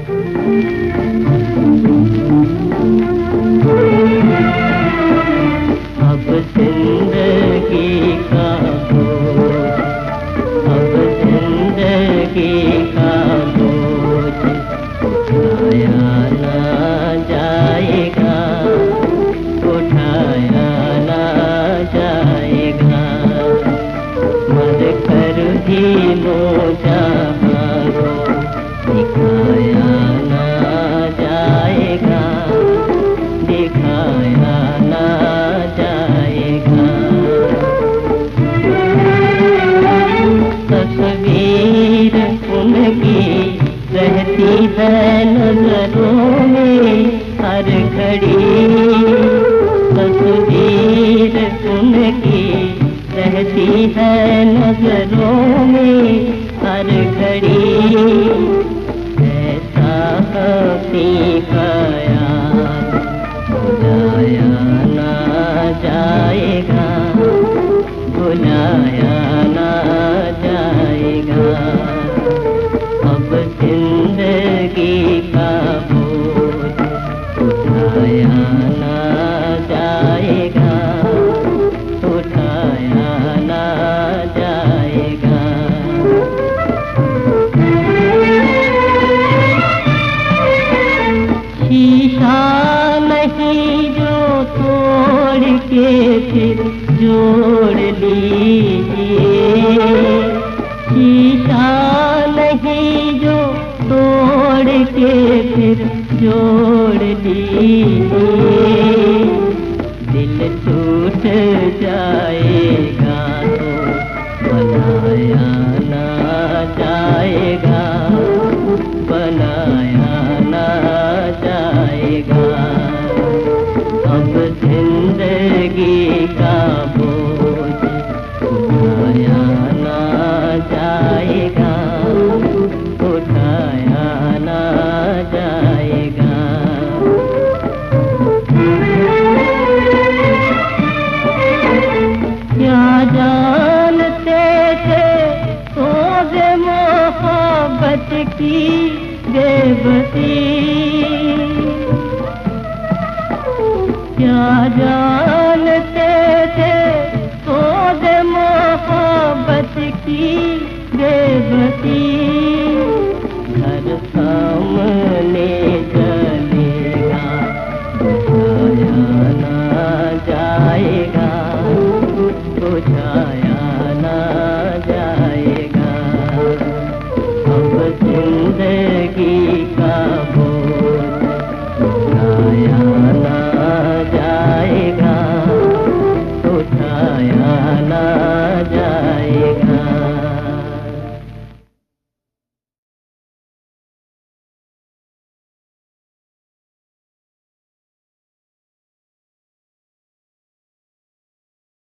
अब जिंदगी का बोझ, अब जिंदगी का बोझ उठाया ना जाएगा, उठाया ना जाएगा। मर कर भी जहां को दिखाया ना जाएगा, दिखाया ना जाएगा। तस्वीर उनकी रहती है नजरों में हर घड़ी, तस्वीर उनकी रहती है नजरों में हर घड़ी। ऐसा हंसी ख्याल भुलाया ना जाएगा, भुलाया ना जाएगा। अब जिंदगी का बोझ उठाया ना जाएगा, उठाया ना जाएगा। शीशा नहीं जो तोड़ के फिर जोड़ लीजिए, शीशा नहीं जो तोड़ के फिर जोड़ लीजिए। दिल टूट जाएगा तो बनाया ना जाएगा, बनाया ना जाएगा। अब जिंदगी का बोझ उठाया ना जाएगा, उठाया ना जाएगा। क्या जानते थे सोज़ मोहब्बत की बेबसी, क्या जानते थे सोज़ मोहब्बत की बेबसी। घर सामने जलेगा, बुझाया ना जाएगा, बुझाया ना जाएगा। अब जिंदगी का बोझ उठाया